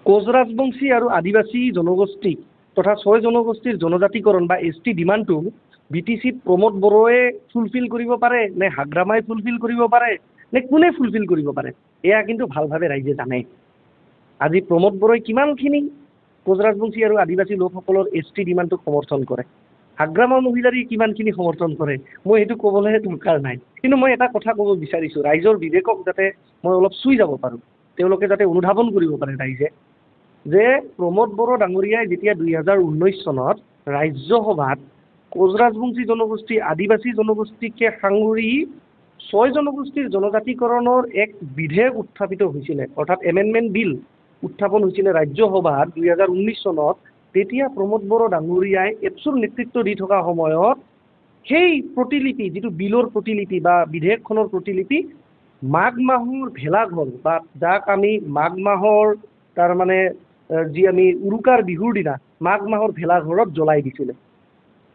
কোচ ৰাজবংশী আৰু আদিবাসী জনগোষ্ঠী তথা 6 জনগোষ্ঠীৰ জনজাতিকৰণ বা এছ টি ডিমাণ্ডটো বি টি চিত প্ৰমোদ বড়োৱে ফুলফিল কৰিব পাৰে নে হাগ্ৰামাই ফুলফিল কৰিব পাৰে নে কোনে ফুলফিল কৰিব পাৰে এয়া কিন্তু ভালভাৱে ৰাইজে জানে। আজি প্ৰমোদ বড়োই কিমানখিনি কোচ ৰাজবংশী আৰু আদিবাসী লোকসকলৰ এছ টি ডিমাণ্ডটোক সমৰ্থন কৰে, হাগ্ৰামা মহিলাৰী কিমানখিনি সমৰ্থন কৰে, মই সেইটো ক'বলৈ দৰকাৰ নাই। কিন্তু মই এটা কথা ক'ব বিচাৰিছোঁ, ৰাইজৰ বিবেকক যাতে মই অলপ চুই যাব পাৰোঁ, তেওঁলোকে যাতে অনুধাৱন কৰিব পাৰে ৰাইজে, যে প্ৰমোদ বড়ো ডাঙৰীয়াই যেতিয়া 2019 চনত ৰাজ্যসভাত কোচ ৰাজবংশী জনগোষ্ঠী আদিবাসী জনগোষ্ঠীকে সাঙুৰি 6 জনগোষ্ঠীৰ জনজাতিকৰণৰ এক বিধেয়ক উত্থাপিত হৈছিলে, অৰ্থাৎ এমেণ্ডমেণ্ট বিল উত্থাপন হৈছিলে ৰাজ্যসভাত 2019 চনত, তেতিয়া প্ৰমোদ বড়ো ডাঙৰীয়াই এপচুৰ নেতৃত্ব দি থকা সময়ত সেই প্ৰতিলিপি, যিটো বিলৰ প্ৰতিলিপি বা বিধেয়কখনৰ প্ৰতিলিপি মাঘ মাহৰ ভেলাঘৰ বা যাক আমি মাঘ মাহৰ তাৰমানে যি আমি উৰুকাৰ বিহুৰ দিনা মাঘ মাহৰ ভেলাঘৰত জ্বলাই দিছিলে।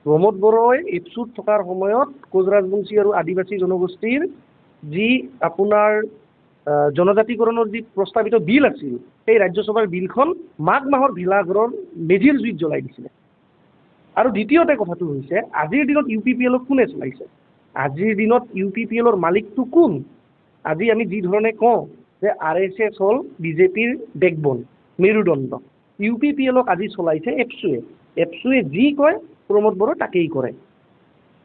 প্ৰমোদ বড়োই এপচুত থকাৰ সময়ত কোচ ৰাজবংশী আৰু আদিবাসী জনগোষ্ঠীৰ যি আপোনাৰ জনজাতিকৰণৰ যি প্ৰস্তাৱিত বিল আছিল, সেই ৰাজ্যসভাৰ বিলখন মাঘ মাহৰ ভেলাঘৰৰ মেজিৰ জুইত জ্বলাই দিছিলে। আৰু দ্বিতীয়তে কথাটো হৈছে, আজিৰ দিনত ইউ পি পি এলক কোনে চলাইছে? আজিৰ দিনত ইউ পি পি এলৰ মালিকটো কোন? আজি আমি যি ধৰণে কওঁ যে RSS হ'ল বিজেপিৰ বেকবন, মেৰুদণ্ড, ইউ পি পি এলক আজি চলাইছে এপচুৱে। এপচুৱে যি কয় প্ৰমোদ বড়ো তাকেই কৰে।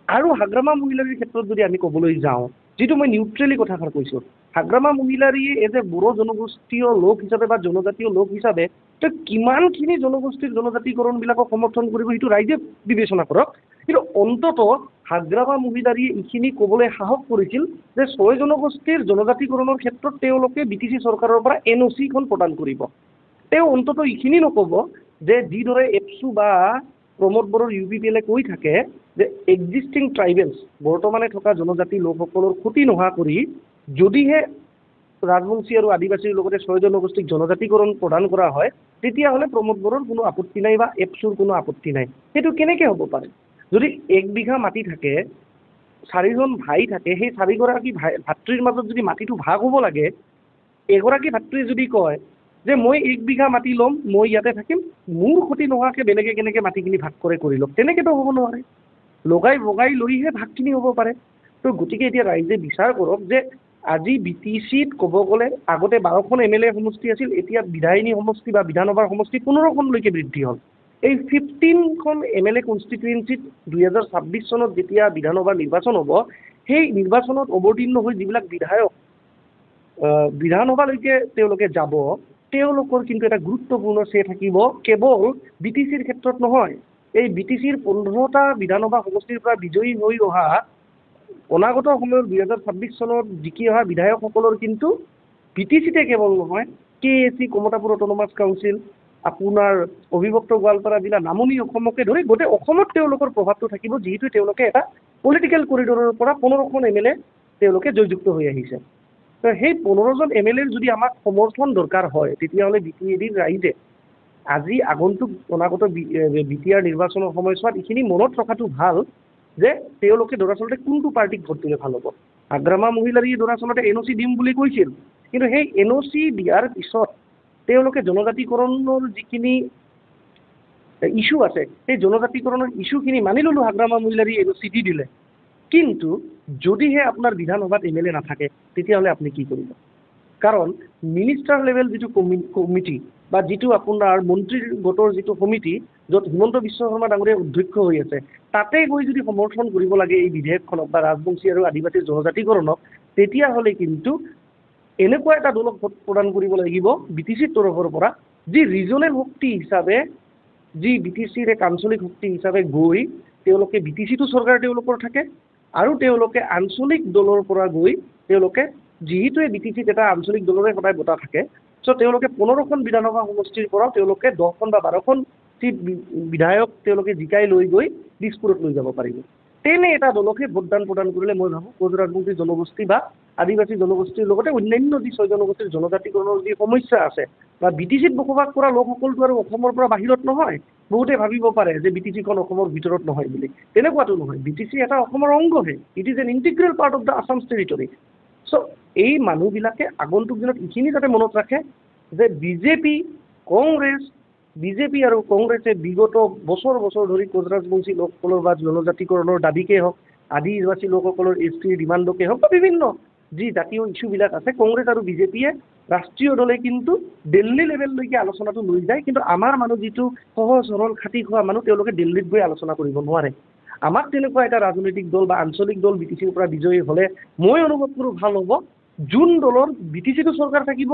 আৰু হাগ্ৰামা মহিলাৰীৰ ক্ষেত্ৰত যদি আমি ক'বলৈ যাওঁ, যিটো মই নিউট্ৰেলি কথাষাৰ কৈছোঁ, হাগ্ৰামা মহিলাৰীয়ে এজ এ বড়ো জনগোষ্ঠীয় লোক হিচাপে বা জনজাতীয় লোক হিচাপে তেওঁ কিমানখিনি জনগোষ্ঠীৰ জনজাতিকৰণবিলাকক সমৰ্থন কৰিব সেইটো ৰাইজে বিবেচনা কৰক। কিন্তু অন্তত হাগ্ৰামা মহিলাৰীয়ে এইখিনি ক'বলৈ সাহস কৰিছিল যে 6 জনগোষ্ঠীৰ জনজাতিকৰণৰ ক্ষেত্ৰত তেওঁলোকে BTC চৰকাৰৰ পৰা NOC খন প্ৰদান কৰিব। তেওঁ অন্তত এইখিনি নক'ব যে যিদৰে এপচু বা প্ৰমোদ বড়োৰ ইউ পি পি এলে কৈ থাকে যে এক্সিষ্টিং ট্ৰাইবেলছ, বৰ্তমানে থকা জনজাতি লোকসকলৰ ক্ষতি নোহোৱা কৰি যদিহে ৰাজবংশী আৰু আদিবাসীৰ লগতে 6 জনগোষ্ঠীক জনজাতিকৰণ প্ৰদান কৰা হয়, তেতিয়াহ'লে প্ৰমোদ বড়োৰ কোনো আপত্তি নাই বা এপচুৰ কোনো আপত্তি নাই। সেইটো কেনেকৈ হ'ব পাৰে? যদি 1 বিঘা মাটি থাকে, 4জন ভাই থাকে, সেই 4গৰাকী ভাতৃৰ মাজত যদি মাটিটো ভাগ হ'ব লাগে, এগৰাকী ভাতৃয়ে যদি কয় যে মই 1 বিঘা মাটি ল'ম, মই ইয়াতে থাকিম, মোৰ ক্ষতি নোহোৱাকৈ বেলেগে কেনেকৈ মাটিখিনি ভাগ কৰি লওক, তেনেকৈতো হ'ব নোৱাৰে। লগাই বগাই লৈহে ভাগখিনি হ'ব পাৰে। তো গতিকে এতিয়া ৰাইজে বিচাৰ কৰক যে আজি BTCত ক'ব গ'লে আগতে 12খন MLA সমষ্টি আছিল, এতিয়া বিধায়িনী সমষ্টি বা বিধানসভাৰ সমষ্টি 15খনলৈকে বৃদ্ধি হ'ল। এই 15খন MLA কনষ্টিটুৱেঞ্চিত 2026 চনত যেতিয়া বিধানসভাৰ নিৰ্বাচন হ'ব, সেই নিৰ্বাচনত অৱতীৰ্ণ হৈ যিবিলাক বিধায়ক বিধানসভালৈকে তেওঁলোকে যাব, তেওঁলোকৰ কিন্তু এটা গুৰুত্বপূৰ্ণ থাকিব, কেৱল BTCৰ ক্ষেত্ৰত নহয়, এই BTCৰ 15টা বিধানসভা সমষ্টিৰ পৰা বিজয়ী হৈ অহা অনাগত সময়ৰ 2026 চনত জিকি অহা বিধায়কসকলৰ কিন্তু BTCতে কেৱল নহয়, KAC কমতাপুৰ অট'নমাছ কাউন্সিল, আপোনাৰ অবিভক্ত গোৱালপাৰা জিলা, নামনি অসমকে ধৰি গোটেই অসমত তেওঁলোকৰ প্ৰভাৱটো থাকিব, যিহেতু তেওঁলোকে এটা পলিটিকেল কৰিডৰৰ পৰা 15খন MLA তেওঁলোকে জয়যুক্ত হৈ আহিছে। তো সেই 15জন MLAৰ যদি আমাক সমৰ্থন দৰকাৰ হয়, তেতিয়াহ'লে BTADৰ ৰাইজে আজি আগন্তুক অনাগত BTR নিৰ্বাচনৰ সময়ছোৱাত এইখিনি মনত ৰখাটো ভাল যে তেওঁলোকে দৰাচলতে কোনটো পাৰ্টিক ভোট দিলে ভাল হ'ব। হাগ্ৰামা মহিলাৰীয়ে দৰাচলতে NOC দিম বুলি কৈছিল, কিন্তু সেই NOC দিয়াৰ পিছত তেওঁলোকে জনজাতিকৰণৰ যিখিনি ইস্যু আছে, সেই জনজাতিকৰণৰ ইস্যুখিনি মানি ল'লোঁ, হাগ্ৰামা মহিলাৰীয়ে NOC দি দিলে। কিন্তু যদিহে আপোনাৰ বিধানসভাত MLA নাথাকে, তেতিয়াহ'লে আপুনি কি কৰিব? কাৰণ মিনিষ্টাৰ লেভেল যিটো কমিটি বা যিটো আপোনাৰ মন্ত্ৰীৰ গোটৰ যিটো সমিতি, য'ত হিমন্ত বিশ্ব শৰ্মা ডাঙৰীয়া অধ্যক্ষ হৈ আছে, তাতে গৈ যদি সমৰ্থন কৰিব লাগে এই বিধেয়কখনক বা ৰাজবংশী আৰু আদিবাসীৰ জনজাতিকৰণক, তেতিয়াহ'লে কিন্তু এনেকুৱা এটা দলক ভোট প্ৰদান কৰিব লাগিব BTCৰ তৰফৰ পৰা, যি ৰিজনেল শক্তি হিচাপে, যি BTCৰ এক আঞ্চলিক শক্তি হিচাপে গৈ তেওঁলোকে BTCটো চৰকাৰ তেওঁলোকৰ থাকে, আৰু তেওঁলোকে আঞ্চলিক দলৰ পৰা গৈ তেওঁলোকে যিহেতুৱে BTCত এটা আঞ্চলিক দলৰে সদায় বঁটা থাকে, চ' তেওঁলোকে 15খন বিধানসভা সমষ্টিৰ পৰা তেওঁলোকে 10খন বা 12খন চিট বিধায়ক তেওঁলোকে জিকাই লৈ গৈ দিছপুৰত লৈ যাব পাৰিব। তেনে এটা দলকে ভোটদান প্ৰদান কৰিলে মই ভাবোঁ কোচ ৰাজবংশী জনগোষ্ঠী বা আদিবাসী জনগোষ্ঠীৰ লগতে অন্যান্য যি 6 জনগোষ্ঠীৰ জনজাতিকৰণৰ যি সমস্যা আছে বা BTCত বসবাস কৰা লোকসকলটো আৰু অসমৰ পৰা বাহিৰত নহয়। বহুতে ভাবিব পাৰে যে BTCখন অসমৰ ভিতৰত নহয় বুলি, তেনেকুৱাটো নহয়। BTC এটা অসমৰ অংগহে, it is an integral part of the Assam's territory. So' এই মানুহবিলাকে আগন্তুক দিনত এইখিনি যাতে মনত ৰাখে যে BJP কংগ্ৰেছ বিজেপি আৰু কংগ্ৰেছে বিগত বছৰ বছৰ ধৰি কোচৰাজবংশী লোকসকলৰ বা জনজাতিকৰণৰ দাবীকে হওক আদিবাসী লোকসকলৰ STৰ ডিমাণ্ডকে হওক বা বিভিন্ন যি জাতীয় ইছ্যুবিলাক আছে কংগ্ৰেছ আৰু বিজেপিয়ে ৰাষ্ট্ৰীয় দলে কিন্তু দিল্লী লেভেললৈকে আলোচনাটো লৈ যায় কিন্তু আমাৰ মানুহ যিটো সহজ সৰল খাটি খোৱা মানুহ তেওঁলোকে দিল্লীত গৈ আলোচনা কৰিব নোৱাৰে আমাক তেনেকুৱা এটা ৰাজনৈতিক দল বা আঞ্চলিক দল BTCৰ পৰা বিজয়ী হ'লে মই অনুভৱ কৰোঁ ভাল হ'ব যোন দলৰ BTCটো চৰকাৰ থাকিব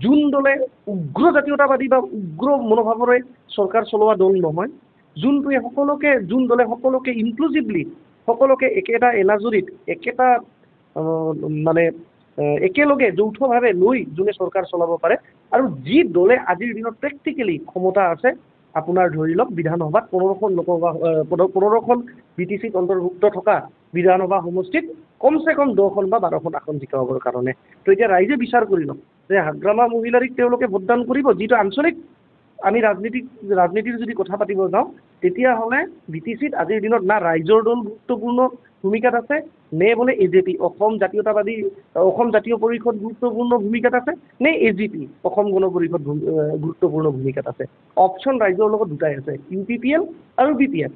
যোন দলে উগ্ৰ জাতীয়তাবাদী বা উগ্ৰ মনোভাৱৰে চৰকাৰ চলোৱা দল নহয় যোন দলে সকলোকে ইনক্লুচিভলি সকলোকে একেটা এনাজৰিত একেটা মানে একেলগে যৌথভাৱে লৈ যোনে চৰকাৰ চলাব পাৰে আৰু যি দলে আজিৰ দিনত প্ৰেক্টিকেলি ক্ষমতা আছে আপোনাৰ ধৰি লওক বিধানসভাত 15খন BTCত অন্তৰ্ভুক্ত থকা বিধানসভা সমষ্টিত কমচে কম 10খন বা 12খন আসন জিকাবৰ কাৰণে তো এতিয়া ৰাইজে বিচাৰ কৰি লওক যে হাগ্ৰামা মহিলাৰীক তেওঁলোকে ভোটদান কৰিব যিটো আঞ্চলিক আমি ৰাজনীতিৰ যদি কথা পাতিব যাওঁ তেতিয়াহ'লে BTCত আজিৰ দিনত না ৰাইজৰ দল গুৰুত্বপূৰ্ণ ভূমিকাত আছে নে বোলে AJP অসম জাতীয় পৰিষদ গুৰুত্বপূৰ্ণ ভূমিকাত আছে নে AGP অসম গণ পৰিষদ গুৰুত্বপূৰ্ণ ভূমিকাত আছে অপশ্যন ৰাইজৰ লগত দুটাই আছে UPPL আৰু BPF